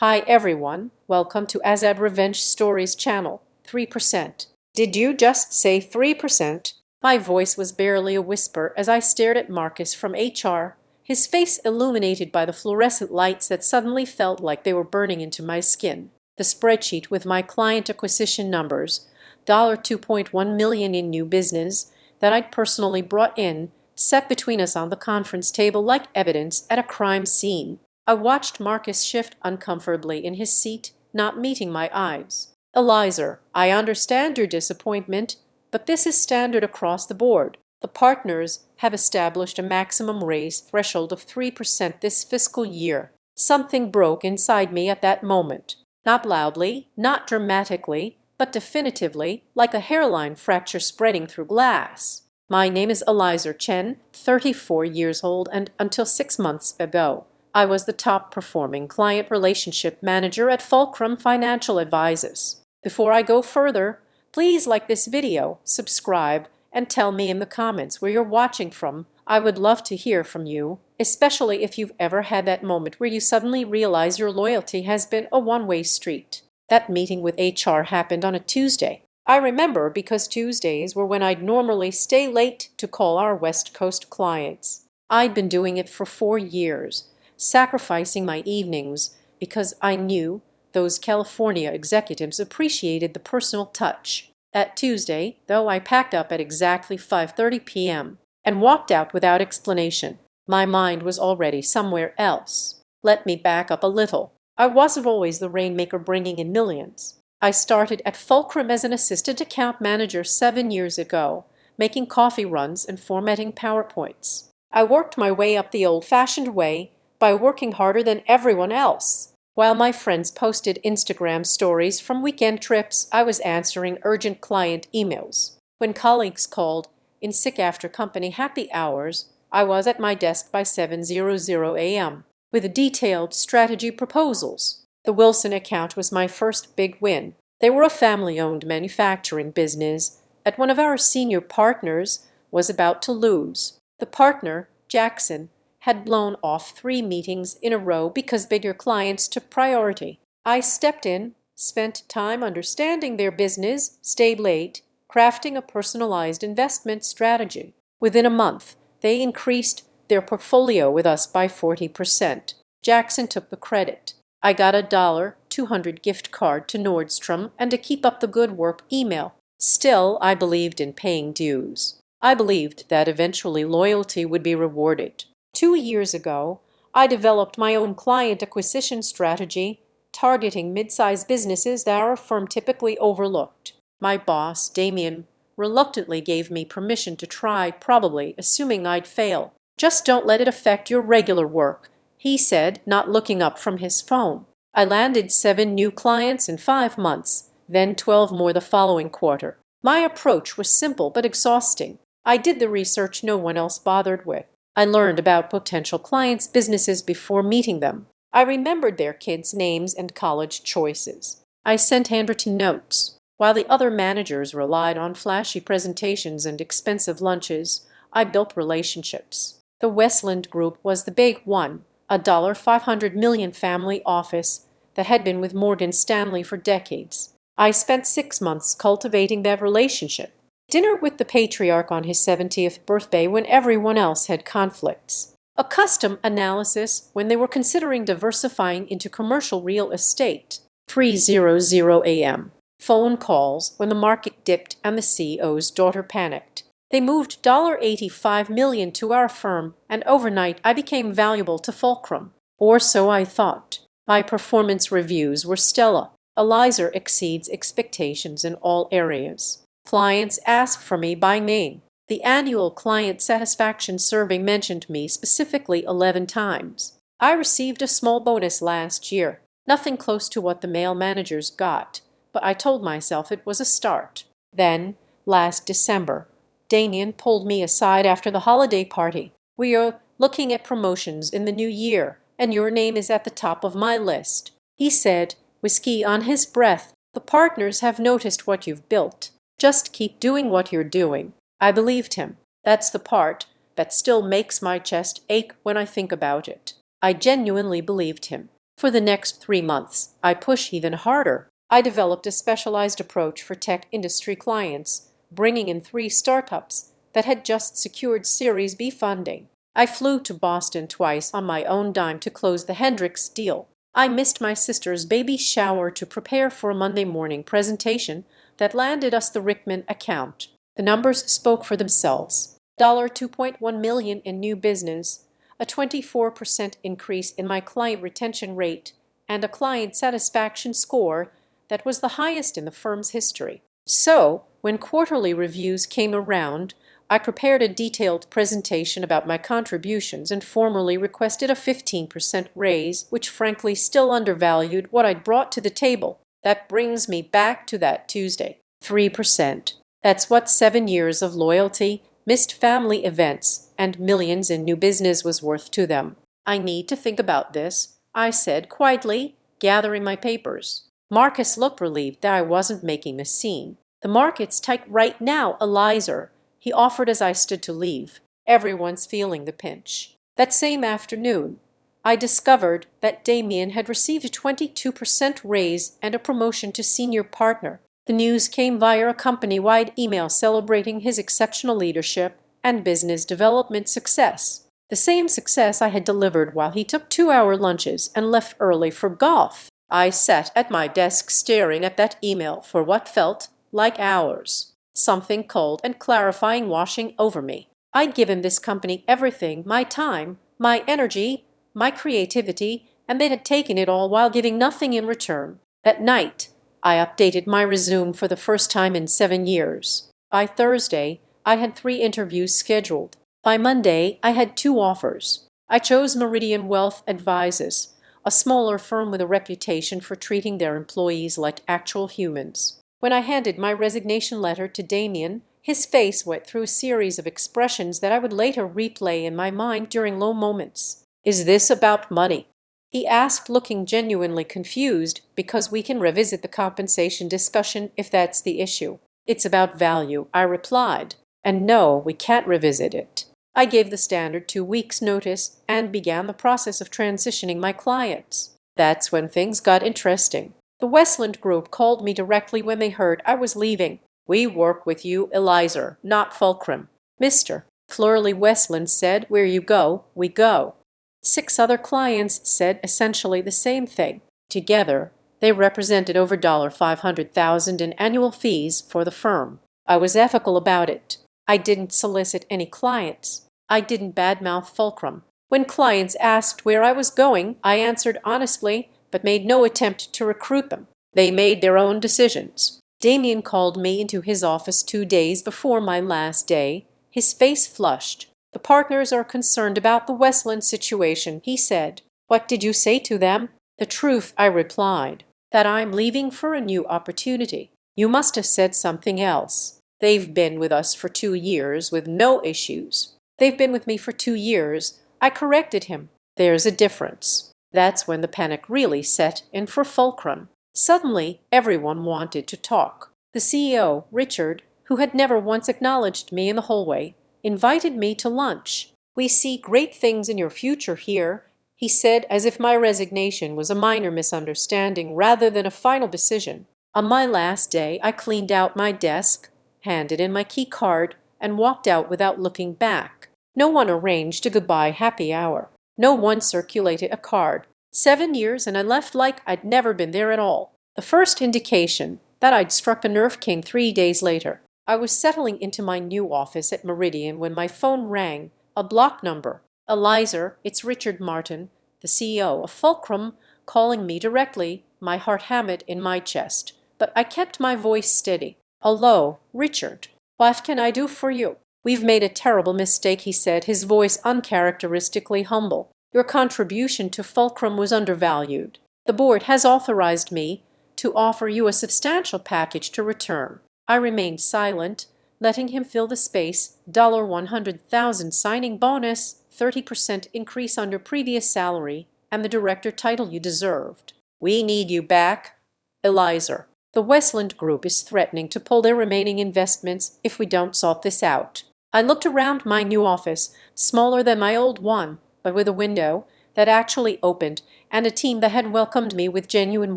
Hi everyone, welcome to Azad Revenge Stories channel. 3%. Did you just say 3%? My voice was barely a whisper as I stared at Marcus from HR, his face illuminated by the fluorescent lights that suddenly felt like they were burning into my skin. The spreadsheet with my client acquisition numbers, $2.1 million in new business that I'd personally brought in, sat between us on the conference table like evidence at a crime scene. I watched Marcus shift uncomfortably in his seat, not meeting my eyes. Eliezer, I understand your disappointment, but this is standard across the board. The partners have established a maximum raise threshold of 3% this fiscal year. Something broke inside me at that moment. Not loudly, not dramatically, but definitively, like a hairline fracture spreading through glass. My name is Eliezer Chen, 34 years old, and until 6 months ago, I was the top-performing client relationship manager at Fulcrum Financial Advisors. Before I go further, please like this video, subscribe, and tell me in the comments where you're watching from. I would love to hear from you, especially if you've ever had that moment where you suddenly realize your loyalty has been a one-way street. That meeting with HR happened on a Tuesday. I remember because Tuesdays were when I'd normally stay late to call our West Coast clients. I'd been doing it for 4 years, sacrificing my evenings because I knew those California executives appreciated the personal touch. That Tuesday, though, I packed up at exactly 5:30 p.m. and walked out without explanation. My mind was already somewhere else. Let me back up a little. I wasn't always the rainmaker bringing in millions. I started at Fulcrum as an assistant account manager 7 years ago, making coffee runs and formatting PowerPoints. I worked my way up the old-fashioned way by working harder than everyone else. While my friends posted Instagram stories from weekend trips, I was answering urgent client emails. When colleagues called in sick after company happy hours, I was at my desk by 7:00 a.m. with detailed strategy proposals. The Wilson account was my first big win. They were a family-owned manufacturing business that one of our senior partners was about to lose. The partner, Jackson, had blown off 3 meetings in a row because bigger clients took priority. I stepped in, spent time understanding their business, stayed late, crafting a personalized investment strategy. Within a month, they increased their portfolio with us by 40%. Jackson took the credit. I got a $200 gift card to Nordstrom and a keep up the good work email. Still, I believed in paying dues. I believed that eventually loyalty would be rewarded. 2 years ago, I developed my own client acquisition strategy, targeting mid-sized businesses that our firm typically overlooked. My boss, Damien, reluctantly gave me permission to try, probably assuming I'd fail. "Just don't let it affect your regular work," he said, not looking up from his phone. I landed 7 new clients in 5 months, then 12 more the following quarter. My approach was simple but exhausting. I did the research no one else bothered with. I learned about potential clients' businesses before meeting them. I remembered their kids' names and college choices. I sent handwritten notes. While the other managers relied on flashy presentations and expensive lunches, I built relationships. The Westland Group was the big one, a $500 million family office that had been with Morgan Stanley for decades. I spent 6 months cultivating that relationship. Dinner with the patriarch on his 70th birthday when everyone else had conflicts. A custom analysis when they were considering diversifying into commercial real estate. 3:00 a.m. Phone calls when the market dipped and the CEO's daughter panicked. They moved $85 million to our firm, and overnight I became valuable to Fulcrum. Or so I thought. My performance reviews were stellar. Eliezer exceeds expectations in all areas. Clients ask for me by name. The annual client satisfaction survey mentioned me specifically 11 times. I received a small bonus last year, nothing close to what the male managers got, but I told myself it was a start. Then, last December, Damien pulled me aside after the holiday party. "We are looking at promotions in the new year, and your name is at the top of my list," he said, whiskey on his breath. "The partners have noticed what you've built. Just keep doing what you're doing." I believed him. That's the part that still makes my chest ache when I think about it. I genuinely believed him. For the next 3 months, I push even harder. I developed a specialized approach for tech industry clients, bringing in 3 startups that had just secured Series B funding. I flew to Boston twice on my own dime to close the Hendricks deal. I missed my sister's baby shower to prepare for a Monday morning presentation that landed us the Rickman account. The numbers spoke for themselves. $2.1 million in new business, a 24% increase in my client retention rate, and a client satisfaction score that was the highest in the firm's history. So, when quarterly reviews came around, I prepared a detailed presentation about my contributions and formally requested a 15% raise, which frankly still undervalued what I'd brought to the table. That brings me back to that Tuesday. 3%. That's what 7 years of loyalty, missed family events, and millions in new business was worth to them. I need to think about this, I said quietly, gathering my papers. Marcus looked relieved that I wasn't making a scene. The market's tight right now, Eliza, he offered as I stood to leave. Everyone's feeling the pinch. That same afternoon, I discovered that Damien had received a 22% raise and a promotion to senior partner. The news came via a company-wide email celebrating his exceptional leadership and business development success. The same success I had delivered while he took 2-hour lunches and left early for golf. I sat at my desk staring at that email for what felt like hours. Something cold and clarifying washing over me. I'd given this company everything, my time, my energy, my creativity, and they had taken it all while giving nothing in return. That night, I updated my resume for the first time in 7 years. By Thursday, I had 3 interviews scheduled. By Monday, I had 2 offers. I chose Meridian Wealth Advisors, a smaller firm with a reputation for treating their employees like actual humans. When I handed my resignation letter to Damien, his face went through a series of expressions that I would later replay in my mind during low moments. "Is this about money?" he asked, looking genuinely confused, because we can revisit the compensation discussion if that's the issue. "It's about value," I replied. "And no, we can't revisit it." I gave the standard 2 weeks' notice and began the process of transitioning my clients. That's when things got interesting. The Westland Group called me directly when they heard I was leaving. "We work with you, Eliza, not Fulcrum." "Mr. Flurley," Westland said, "where you go, we go." 6 other clients said essentially the same thing. Together, they represented over $500,000 in annual fees for the firm. I was ethical about it. I didn't solicit any clients. I didn't badmouth Fulcrum. When clients asked where I was going, I answered honestly, but made no attempt to recruit them. They made their own decisions. Damien called me into his office 2 days before my last day. His face flushed. "The partners are concerned about the Westland situation," he said. "What did you say to them?" "The truth," I replied. "That I'm leaving for a new opportunity." "You must have said something else." "They've been with us for 2 years with no issues." "They've been with me for 2 years." I corrected him. "There's a difference." That's when the panic really set in for Fulcrum. Suddenly, everyone wanted to talk. The CEO, Richard, who had never once acknowledged me in the hallway, invited me to lunch. "We see great things in your future here," he said, as if my resignation was a minor misunderstanding rather than a final decision. On my last day, I cleaned out my desk, handed in my key card, and walked out without looking back. No one arranged a goodbye happy hour. No one circulated a card. 7 years, and I left like I'd never been there at all. The first indication that I'd struck a nerve came 3 days later. I was settling into my new office at Meridian when my phone rang, a block number. "Eliza, it's Richard Martin, the CEO of Fulcrum, calling me directly." My heart hammered in my chest, but I kept my voice steady. "Hello, Richard. What can I do for you?" "We've made a terrible mistake," he said, his voice uncharacteristically humble. "Your contribution to Fulcrum was undervalued. The board has authorized me to offer you a substantial package to return." I remained silent, letting him fill the space. $100,000 signing bonus, 30% increase under previous salary, and the director title you deserved. "We need you back, Eliza. The Westland Group is threatening to pull their remaining investments if we don't sort this out." I looked around my new office, smaller than my old one, but with a window that actually opened and a team that had welcomed me with genuine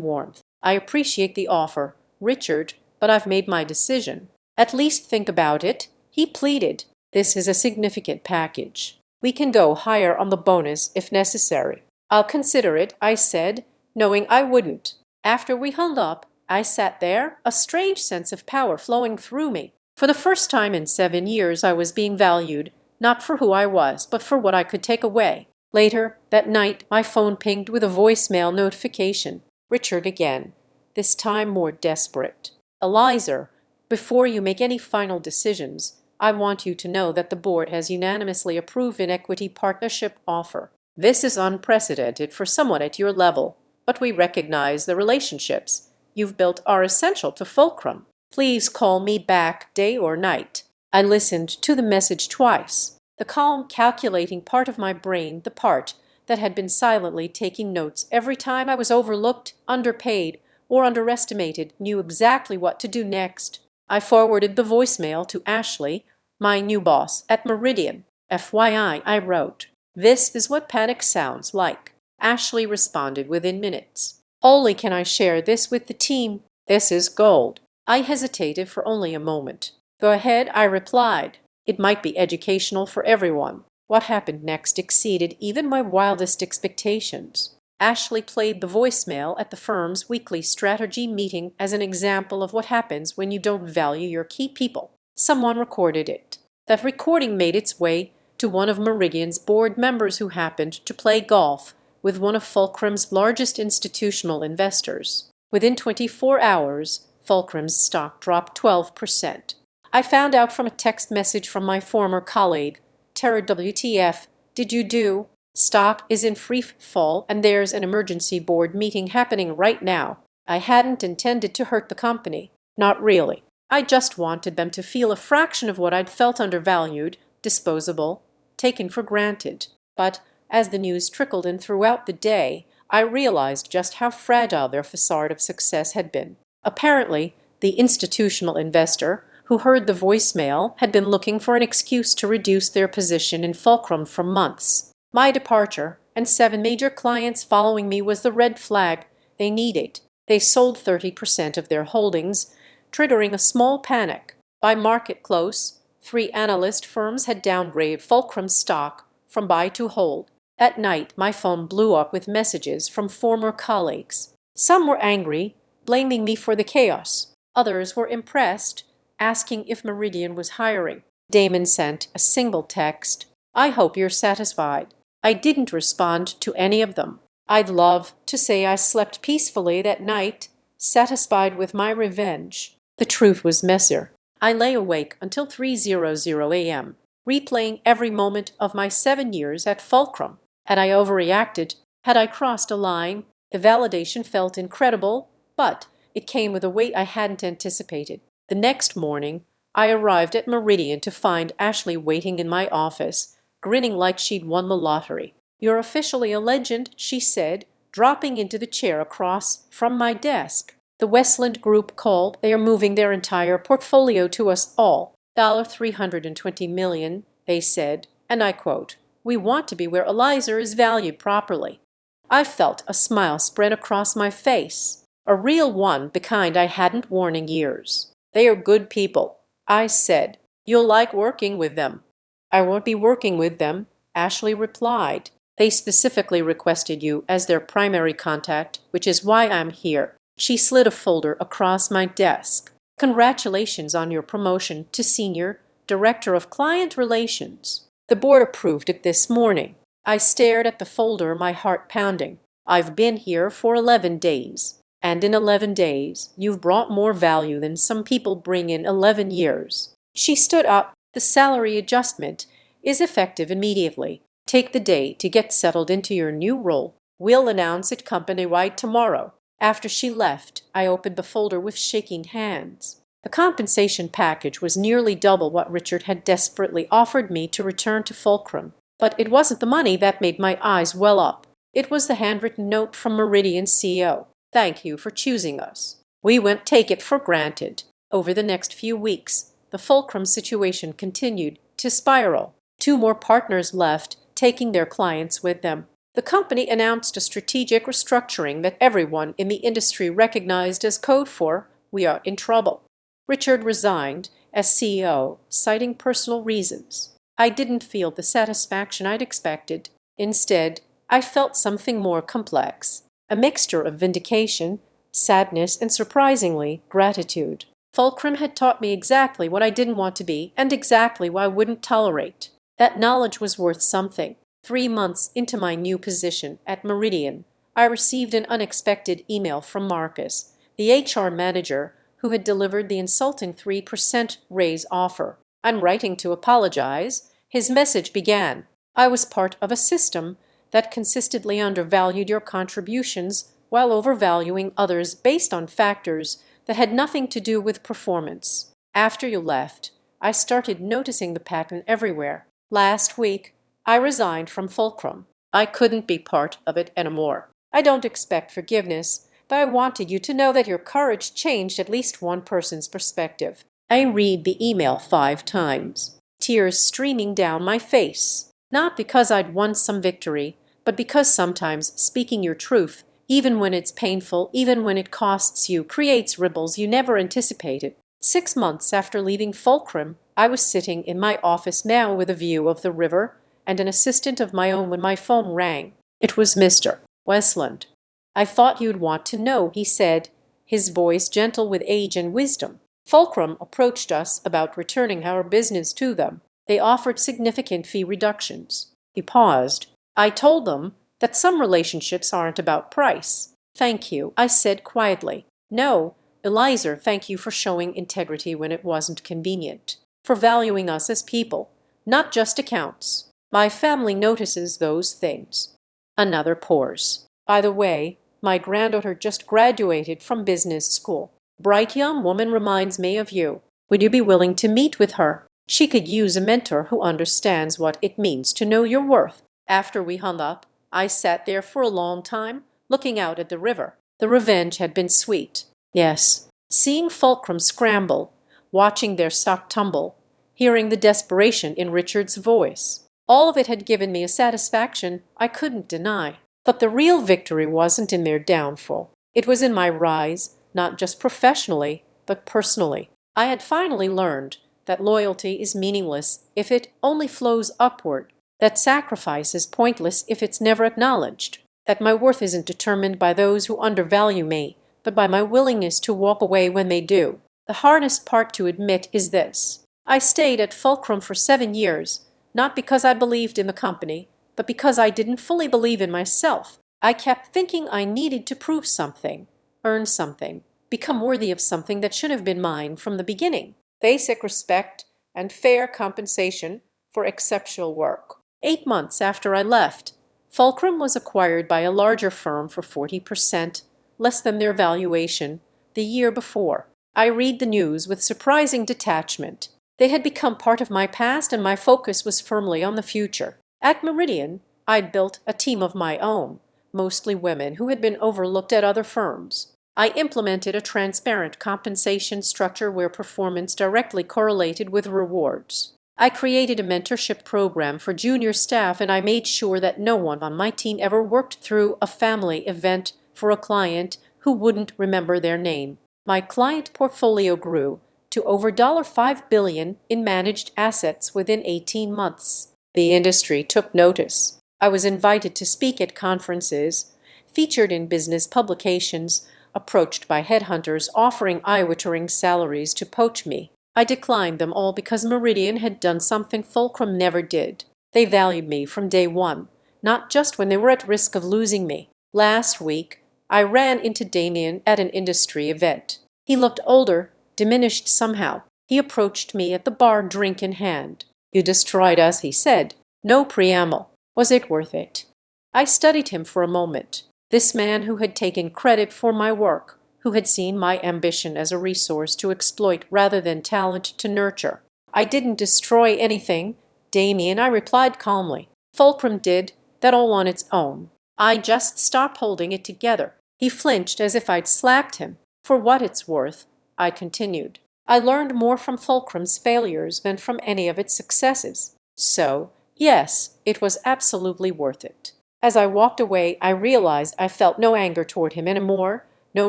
warmth. I appreciate the offer, Richard, but I've made my decision. At least think about it, he pleaded. This is a significant package. We can go higher on the bonus if necessary. I'll consider it, I said, knowing I wouldn't. After we hung up, I sat there, a strange sense of power flowing through me. For the first time in 7 years, I was being valued, not for who I was, but for what I could take away. Later that night, my phone pinged with a voicemail notification. Richard again, this time more desperate. Eliza, before you make any final decisions, I want you to know that the board has unanimously approved an equity partnership offer. This is unprecedented for someone at your level, but we recognize the relationships you've built are essential to Fulcrum. Please call me back day or night. I listened to the message twice. The calm, calculating part of my brain, the part that had been silently taking notes every time I was overlooked, underpaid, or underestimated, knew exactly what to do next. I forwarded the voicemail to Ashley, my new boss at Meridian. FYI, I wrote, "This is what panic sounds like." Ashley responded within minutes. "Only can I share this with the team. This is gold." I hesitated for only a moment. "Go ahead," I replied. It might be educational for everyone. What happened next exceeded even my wildest expectations. Ashley played the voicemail at the firm's weekly strategy meeting as an example of what happens when you don't value your key people. Someone recorded it. That recording made its way to one of Meridian's board members who happened to play golf with one of Fulcrum's largest institutional investors. Within 24 hours, Fulcrum's stock dropped 12%. I found out from a text message from my former colleague, "Terra WTF, did you do? Stock is in free fall and there's an emergency board meeting happening right now." I hadn't intended to hurt the company. Not really. I just wanted them to feel a fraction of what I'd felt: undervalued, disposable, taken for granted. But as the news trickled in throughout the day, I realized just how fragile their facade of success had been. Apparently, the institutional investor who heard the voicemail had been looking for an excuse to reduce their position in Fulcrum for months. My departure and 7 major clients following me was the red flag they needed. They sold 30% of their holdings, triggering a small panic. By market close, 3 analyst firms had downgraded Fulcrum's stock from buy to hold. At night, my phone blew up with messages from former colleagues. Some were angry, blaming me for the chaos. Others were impressed, asking if Meridian was hiring. Damon sent a single text, "I hope you're satisfied." I didn't respond to any of them. I'd love to say I slept peacefully that night, satisfied with my revenge. The truth was messier. I lay awake until 3:00 a.m., replaying every moment of my 7 years at Fulcrum. Had I overreacted? Had I crossed a line? The validation felt incredible, but it came with a weight I hadn't anticipated. The next morning, I arrived at Meridian to find Ashley waiting in my office, grinning like she'd won the lottery. "You're officially a legend," she said, dropping into the chair across from my desk. "The Westland Group called. They are moving their entire portfolio to us all. $320 million, they said, and I quote, 'We want to be where Eliza is valued properly.'" I felt a smile spread across my face, a real one, the kind I hadn't worn in years. "They are good people," I said. "You'll like working with them." "I won't be working with them," Ashley replied. "They specifically requested you as their primary contact, which is why I'm here." She slid a folder across my desk. "Congratulations on your promotion to Senior Director of Client Relations. The board approved it this morning." I stared at the folder, my heart pounding. "I've been here for 11 days. And in 11 days, you've brought more value than some people bring in 11 years. She stood up. "The salary adjustment is effective immediately. Take the day to get settled into your new role. We'll announce it company-wide tomorrow." After she left, I opened the folder with shaking hands. The compensation package was nearly double what Richard had desperately offered me to return to Fulcrum. But it wasn't the money that made my eyes well up. It was the handwritten note from Meridian's CEO. "Thank you for choosing us. We won't take it for granted." Over the next few weeks, the Fulcrum situation continued to spiral. 2 more partners left, taking their clients with them. The company announced a strategic restructuring that everyone in the industry recognized as code for "we are in trouble." Richard resigned as CEO, citing personal reasons. I didn't feel the satisfaction I'd expected. Instead, I felt something more complex, a mixture of vindication, sadness, and surprisingly, gratitude. Fulcrum had taught me exactly what I didn't want to be and exactly what I wouldn't tolerate. That knowledge was worth something. 3 months into my new position at Meridian, I received an unexpected email from Marcus, the HR manager who had delivered the insulting 3% raise offer. "I'm writing to apologize," his message began. "I was part of a system that consistently undervalued your contributions while overvaluing others based on factors that had nothing to do with performance. After you left, I started noticing the pattern everywhere. Last week, I resigned from Fulcrum. I couldn't be part of it anymore. I don't expect forgiveness, but I wanted you to know that your courage changed at least one person's perspective." I read the email 5 times, tears streaming down my face. Not because I'd won some victory, but because sometimes speaking your truth, even when it's painful, even when it costs you, creates ripples you never anticipated. 6 months after leaving Fulcrum, I was sitting in my office now with a view of the river and an assistant of my own when my phone rang. It was Mr. Westland. "I thought you'd want to know," he said, his voice gentle with age and wisdom. "Fulcrum approached us about returning our business to them. They offered significant fee reductions." He paused. "I told them that some relationships aren't about price." "Thank you," I said quietly. "No, Eliza, thank you for showing integrity when it wasn't convenient, for valuing us as people, not just accounts. My family notices those things." Another pause. "By the way, my granddaughter just graduated from business school. Bright young woman, reminds me of you. Would you be willing to meet with her? She could use a mentor who understands what it means to know your worth." After we hung up, I sat there for a long time, looking out at the river. The revenge had been sweet. Yes, seeing Fulcrum scramble, watching their stock tumble, hearing the desperation in Richard's voice. All of it had given me a satisfaction I couldn't deny. But the real victory wasn't in their downfall. It was in my rise, not just professionally, but personally. I had finally learned that loyalty is meaningless if it only flows upward, that sacrifice is pointless if it's never acknowledged, that my worth isn't determined by those who undervalue me, but by my willingness to walk away when they do. The hardest part to admit is this. I stayed at Fulcrum for 7 years, not because I believed in the company, but because I didn't fully believe in myself. I kept thinking I needed to prove something, earn something, become worthy of something that should have been mine from the beginning. Basic respect and fair compensation for exceptional work. 8 months after I left, Fulcrum was acquired by a larger firm for 40%, less than their valuation, the year before. I read the news with surprising detachment. They had become part of my past and my focus was firmly on the future. At Meridian, I'd built a team of my own, mostly women who had been overlooked at other firms. I implemented a transparent compensation structure where performance directly correlated with rewards. I created a mentorship program for junior staff and I made sure that no one on my team ever worked through a family event for a client who wouldn't remember their name. My client portfolio grew to over $5 billion in managed assets within 18 months. The industry took notice. I was invited to speak at conferences, featured in business publications, approached by headhunters offering eye-watering salaries to poach me. I declined them all because Meridian had done something Fulcrum never did. They valued me from day one, not just when they were at risk of losing me. Last week, I ran into Damien at an industry event. He looked older, diminished somehow. He approached me at the bar, drink in hand. "You destroyed us," he said. No preamble. Was it worth it? I studied him for a moment. This man who had taken credit for my work, who had seen my ambition as a resource to exploit rather than talent to nurture. "I didn't destroy anything, Damien," I replied calmly. "Fulcrum did, that all on its own. I just stopped holding it together." He flinched as if I'd slapped him. "For what it's worth," I continued, "I learned more from Fulcrum's failures than from any of its successes. So, yes, it was absolutely worth it." As I walked away, I realized I felt no anger toward him anymore, no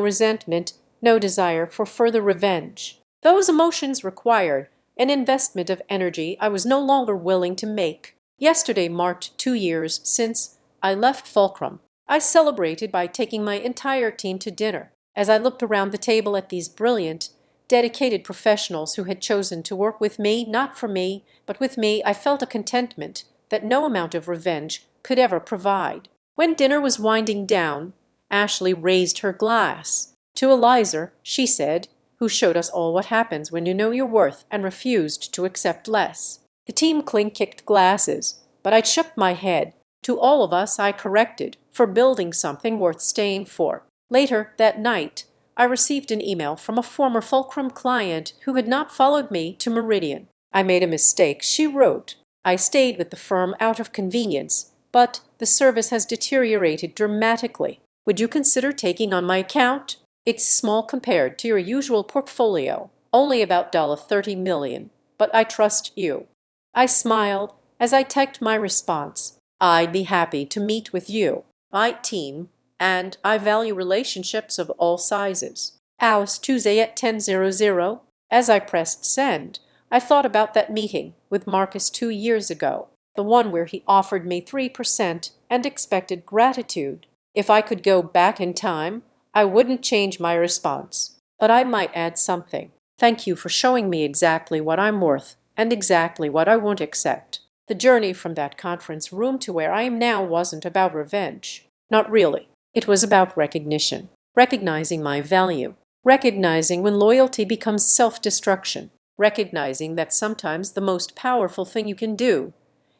resentment, no desire for further revenge. Those emotions required an investment of energy I was no longer willing to make. Yesterday marked 2 years since I left Fulcrum. I celebrated by taking my entire team to dinner. As I looked around the table at these brilliant, dedicated professionals who had chosen to work with me, not for me, but with me, I felt a contentment that no amount of revenge could ever provide. When dinner was winding down, Ashley raised her glass. To Eliza, she said, who showed us all what happens when you know your worth and refused to accept less. The team clink-kicked glasses, but I shook my head. To all of us, I corrected, for building something worth staying for. Later that night, I received an email from a former Fulcrum client who had not followed me to Meridian. I made a mistake, she wrote. I stayed with the firm out of convenience, but the service has deteriorated dramatically. Would you consider taking on my account? It's small compared to your usual portfolio, only about $30 million, but I trust you. I smiled as I typed my response. I'd be happy to meet with you, my team, and I value relationships of all sizes. Ours Tuesday at 10:00. As I pressed send, I thought about that meeting with Marcus 2 years ago, the one where he offered me 3% and expected gratitude. If I could go back in time, I wouldn't change my response, but I might add something. Thank you for showing me exactly what I'm worth and exactly what I won't accept. The journey from that conference room to where I am now wasn't about revenge. Not really. It was about recognition, recognizing my value, recognizing when loyalty becomes self-destruction, recognizing that sometimes the most powerful thing you can do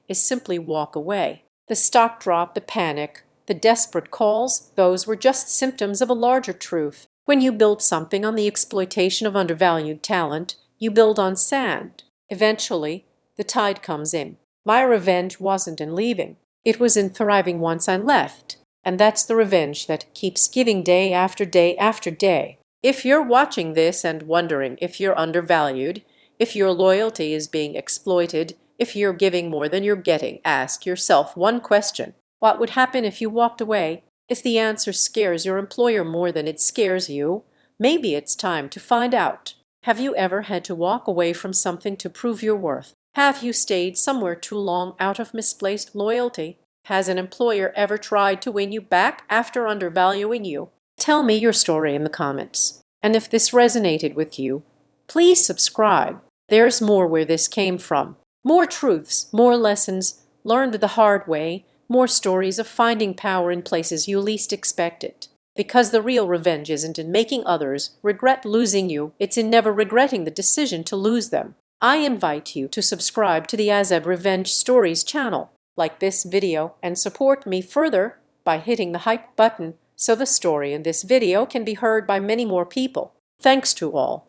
is simply walk away. The stock drop, the panic, the desperate calls, those were just symptoms of a larger truth. When you build something on the exploitation of undervalued talent, you build on sand. Eventually, the tide comes in. My revenge wasn't in leaving. It was in thriving once I left. And that's the revenge that keeps giving day after day after day. If you're watching this and wondering if you're undervalued, if your loyalty is being exploited, if you're giving more than you're getting, ask yourself one question. What would happen if you walked away? If the answer scares your employer more than it scares you, maybe it's time to find out. Have you ever had to walk away from something to prove your worth? Have you stayed somewhere too long out of misplaced loyalty? Has an employer ever tried to win you back after undervaluing you? Tell me your story in the comments. And if this resonated with you, please subscribe. There's more where this came from. More truths, more lessons learned the hard way, more stories of finding power in places you least expect it. Because the real revenge isn't in making others regret losing you, it's in never regretting the decision to lose them. I invite you to subscribe to the Azad Revenge Stories channel, like this video, and support me further by hitting the hype button so the story in this video can be heard by many more people. Thanks to all.